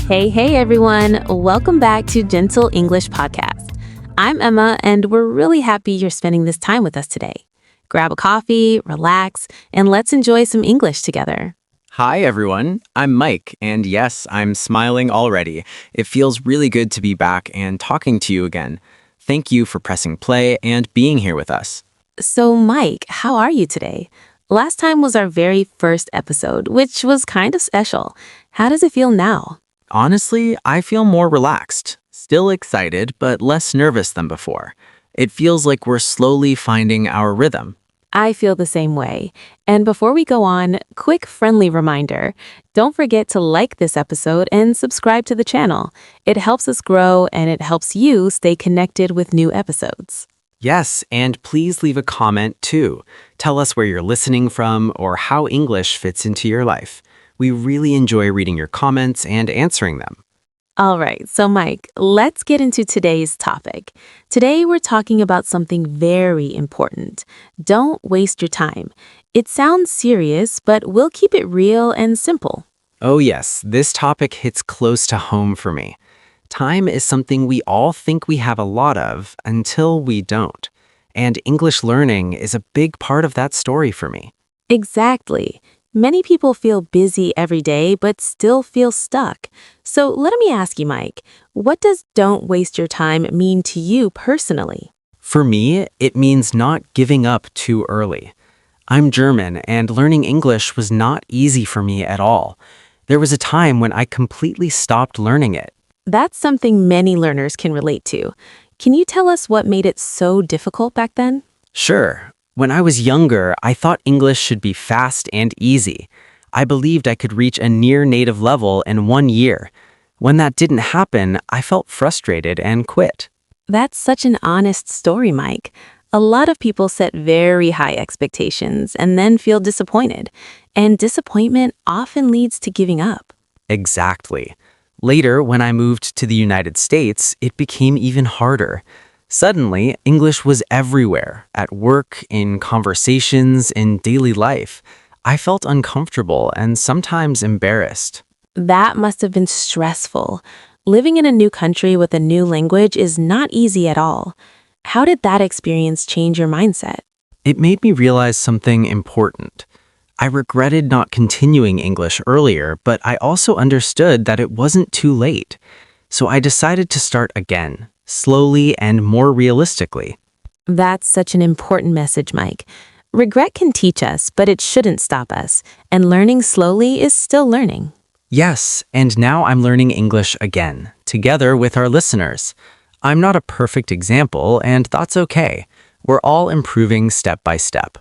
Hey, everyone. Welcome back to Gentle English Podcast. I'm Emma, and we're really happy you're spending this time with us today. Grab a coffee, relax, and let's enjoy some English together. Hi, everyone. I'm Mike, and yes, I'm smiling already. It feels really good to be back and talking to you again. Thank you for pressing play and being here with us. So, Mike, how are you today? Last time was our very first episode, which was kind of special. How does it feel now? Honestly, I feel more relaxed, still excited, but less nervous than before. It feels like we're slowly finding our rhythm. I feel the same way. And before we go on, quick friendly reminder. Don't forget to like this episode and subscribe to the channel. It helps us grow and it helps you stay connected with new episodes. Yes, and please leave a comment too. Tell us where you're listening from or how English fits into your life. We really enjoy reading your comments and answering them. All right, so Mike, let's get into today's topic. Today we're talking about something very important. Don't waste your time. It sounds serious, but we'll keep it real and simple. Oh yes, this topic hits close to home for me. Time is something we all think we have a lot of until we don't. And English learning is a big part of that story for me. Exactly. Many people feel busy every day but still feel stuck. So let me ask you, Mike, what does don't waste your time mean to you personally? For me, it means not giving up too early. I'm German, and learning English was not easy for me at all. There was a time when I completely stopped learning it. That's something many learners can relate to. Can you tell us what made it so difficult back then? Sure, when I was younger, I thought English should be fast and easy. I believed I could reach a near native level in 1 year. When that didn't happen, I felt frustrated and quit. That's such an honest story, Mike. A lot of people set very high expectations and then feel disappointed. And disappointment often leads to giving up. Exactly. Later, when I moved to the United States, it became even harder. Suddenly, English was everywhere, at work, in conversations, in daily life. I felt uncomfortable and sometimes embarrassed. That must have been stressful. Living in a new country with a new language is not easy at all. How did that experience change your mindset? It made me realize something important. I regretted not continuing English earlier, but I also understood that it wasn't too late. So I decided to start again, slowly and more realistically. That's such an important message, Mike. Regret can teach us, but it shouldn't stop us. And learning slowly is still learning. Yes, and now I'm learning English again, together with our listeners. I'm not a perfect example, and that's okay. We're all improving step by step.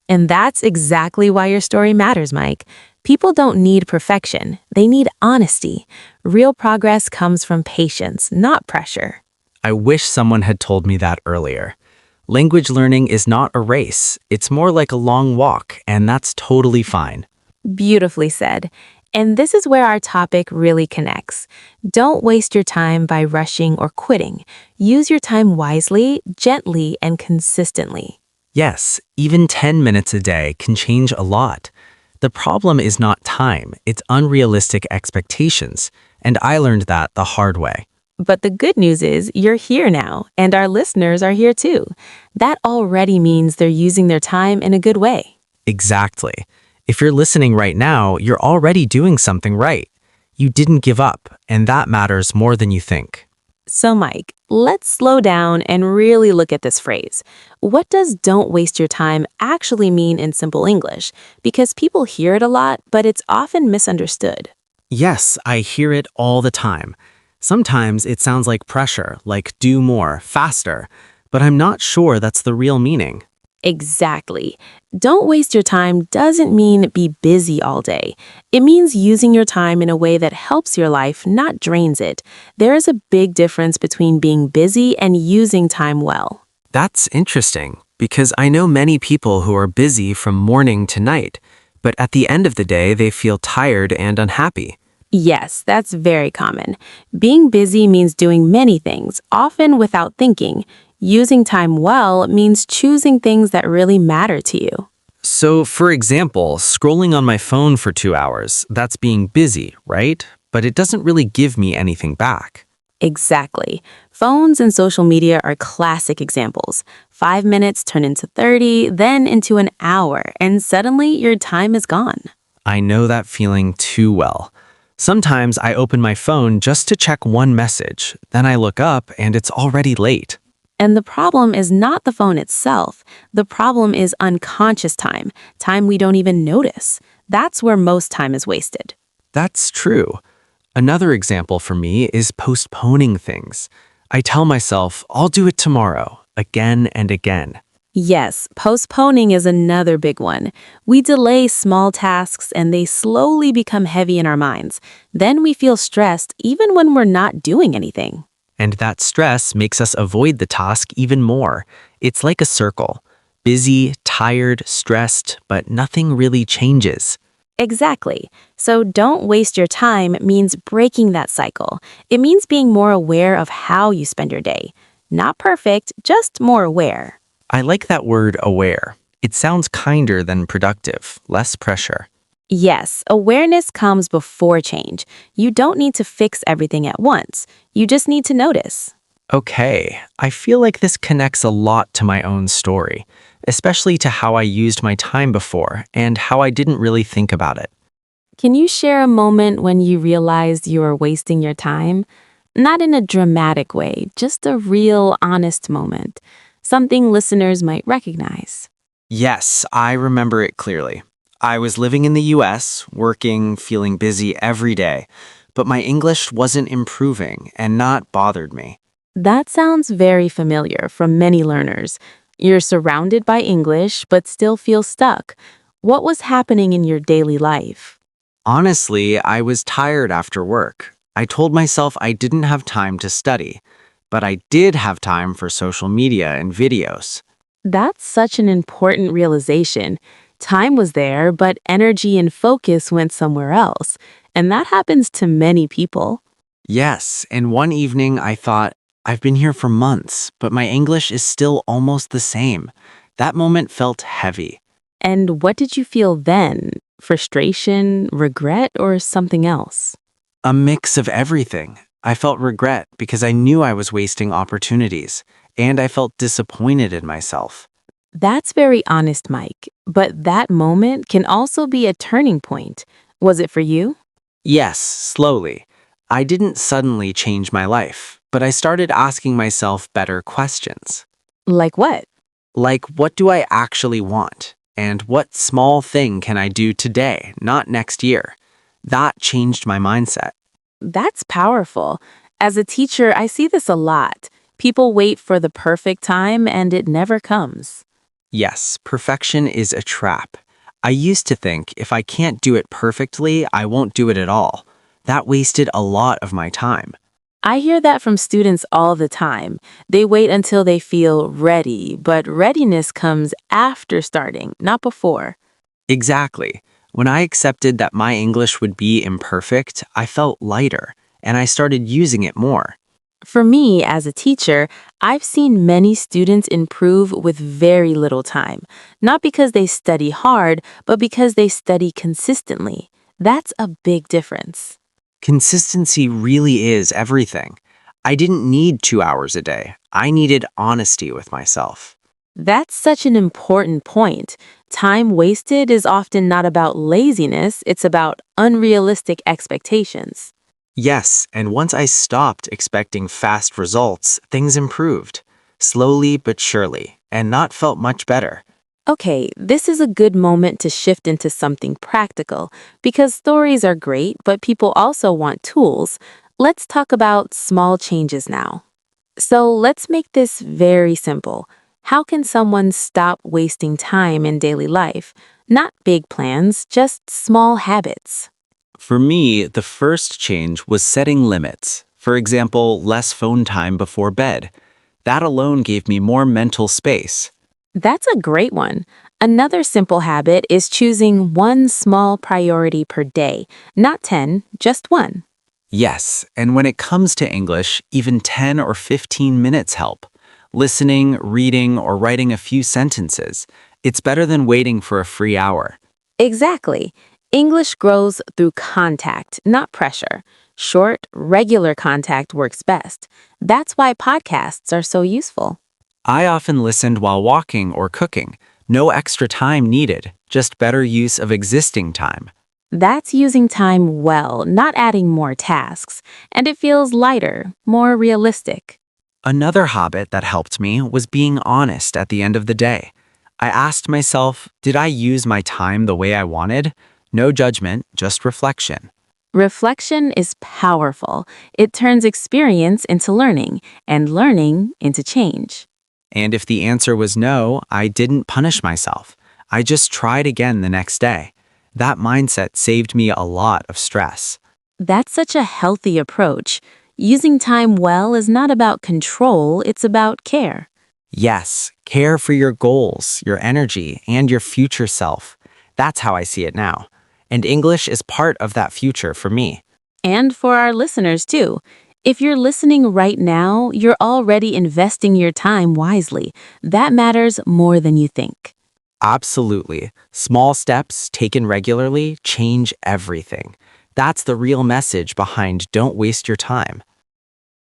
And that's exactly why your story matters, Mike. People don't need perfection. They need honesty. Real progress comes from patience, not pressure. I wish someone had told me that earlier. Language learning is not a race. It's more like a long walk, and that's totally fine. Beautifully said. And this is where our topic really connects. Don't waste your time by rushing or quitting. Use your time wisely, gently, and consistently. Yes, even 10 minutes a day can change a lot. The problem is not time, it's unrealistic expectations, and I learned that the hard way. But the good news is you're here now, and our listeners are here too. That already means they're using their time in a good way. Exactly. If you're listening right now, you're already doing something right. You didn't give up, and that matters more than you think. So, Mike, let's slow down and really look at this phrase. What does don't waste your time actually mean in simple English? Because people hear it a lot, but it's often misunderstood. Yes, I hear it all the time. Sometimes it sounds like pressure, like do more, faster, but I'm not sure that's the real meaning. Exactly. Don't waste your time doesn't mean be busy all day. It means using your time in a way that helps your life, not drains it. There is a big difference between being busy and using time well. That's interesting, because I know many people who are busy from morning to night, but at the end of the day, they feel tired and unhappy. Yes, that's very common. Being busy means doing many things, often without thinking. Using time well means choosing things that really matter to you. So, for example, scrolling on my phone for 2 hours, that's being busy, right? but it doesn't really give me anything back. Exactly. Phones and social media are classic examples. 5 minutes turn into 30, then into an hour, and suddenly your time is gone. I know that feeling too well. Sometimes I open my phone just to check one message, then I look up and it's already late. And the problem is not the phone itself. The problem is unconscious time, time we don't even notice. That's where most time is wasted. That's true. Another example for me is postponing things. I tell myself, I'll do it tomorrow, again and again. Yes, postponing is another big one. We delay small tasks and they slowly become heavy in our minds. Then we feel stressed even when we're not doing anything. And that stress makes us avoid the task even more. It's like a circle. Busy, tired, stressed, but nothing really changes. Exactly. So don't waste your time means breaking that cycle. It means being more aware of how you spend your day. Not perfect, just more aware. I like that word aware. It sounds kinder than productive, less pressure. Yes, awareness comes before change. You don't need to fix everything at once. You just need to notice. Okay, I feel like this connects a lot to my own story, especially to how I used my time before and how I didn't really think about it. Can you share a moment when you realized you were wasting your time? Not in a dramatic way, just a real, honest moment. Something listeners might recognize. Yes, I remember it clearly. I was living in the US, working, feeling busy every day, but my English wasn't improving and not bothered me. That sounds very familiar from many learners. You're surrounded by English, but still feel stuck. What was happening in your daily life? Honestly, I was tired after work. I told myself I didn't have time to study, but I did have time for social media and videos. That's such an important realization. Time was there, but energy and focus went somewhere else. And that happens to many people. Yes, and one evening I thought, I've been here for months, but my English is still almost the same. That moment felt heavy. And what did you feel then? Frustration, regret, or something else? A mix of everything. I felt regret because I knew I was wasting opportunities, and I felt disappointed in myself. That's very honest, Mike. But that moment can also be a turning point. Was it for you? Yes, slowly. I didn't suddenly change my life, but I started asking myself better questions. Like what? Like, what do I actually want? And what small thing can I do today, not next year? That changed my mindset. That's powerful. As a teacher, I see this a lot. People wait for the perfect time and it never comes. Yes, perfection is a trap. I used to think if I can't do it perfectly, I won't do it at all. That wasted a lot of my time. I hear that from students all the time. They wait until they feel ready, but readiness comes after starting, not before. Exactly. When I accepted that my English would be imperfect, I felt lighter, and I started using it more. For me, as a teacher, I've seen many students improve with very little time, not because they study hard, but because they study consistently. That's a big difference. Consistency really is everything. I didn't need 2 hours a day. I needed honesty with myself. That's such an important point. Time wasted is often not about laziness, it's about unrealistic expectations. Yes, and once I stopped expecting fast results, things improved. Slowly but surely, and not felt much better. Okay, this is a good moment to shift into something practical because stories are great, but people also want tools. Let's talk about small changes now. So let's make this very simple. How can someone stop wasting time in daily life? Not big plans, just small habits. For me, the first change was setting limits. For example, less phone time before bed. That alone gave me more mental space. That's a great one. Another simple habit is choosing one small priority per day, not 10, just one. Yes, and when it comes to English, even 10 or 15 minutes help. Listening, reading, or writing a few sentences. It's better than waiting for a free hour. Exactly. English grows through contact, not pressure. Short, regular contact works best. That's why podcasts are so useful. I often listened while walking or cooking. No extra time needed, just better use of existing time. That's using time well, not adding more tasks, and it feels lighter, more realistic. Another habit that helped me was being honest at the end of the day. I asked myself, did I use my time the way I wanted? No judgment, just reflection. Reflection is powerful. It turns experience into learning, and learning into change. And if the answer was no, I didn't punish myself. I just tried again the next day. That mindset saved me a lot of stress. That's such a healthy approach. Using time well is not about control, it's about care. Yes, care for your goals, your energy, and your future self. That's how I see it now. And English is part of that future for me. And for our listeners, too. If you're listening right now, you're already investing your time wisely. That matters more than you think. Absolutely. Small steps taken regularly change everything. That's the real message behind Don't Waste Your Time.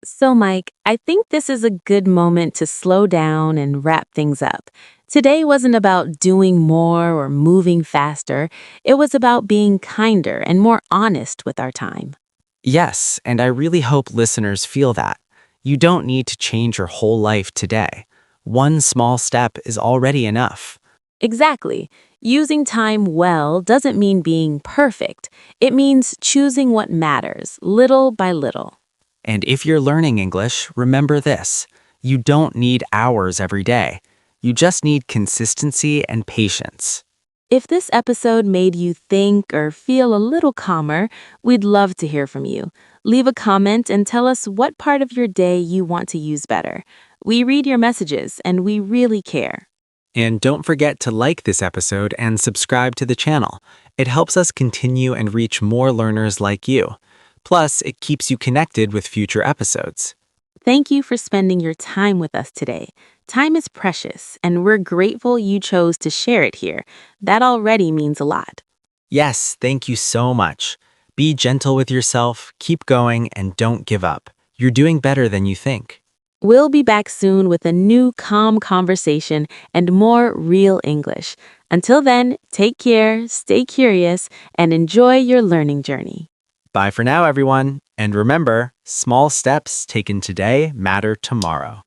So, Mike, I think this is a good moment to slow down and wrap things up. Today wasn't about doing more or moving faster. It was about being kinder and more honest with our time. Yes, and I really hope listeners feel that. You don't need to change your whole life today. One small step is already enough. Exactly. Using time well doesn't mean being perfect. It means choosing what matters, little by little. And if you're learning English, remember this. You don't need hours every day. You just need consistency and patience. If this episode made you think or feel a little calmer, we'd love to hear from you. Leave a comment and tell us what part of your day you want to use better. We read your messages and we really care. And don't forget to like this episode and subscribe to the channel. It helps us continue and reach more learners like you. Plus, it keeps you connected with future episodes. Thank you for spending your time with us today. Time is precious, and we're grateful you chose to share it here. That already means a lot. Yes, thank you so much. Be gentle with yourself, keep going, and don't give up. You're doing better than you think. We'll be back soon with a new calm conversation and more real English. Until then, take care, stay curious, and enjoy your learning journey. Bye for now, everyone. And remember, small steps taken today matter tomorrow.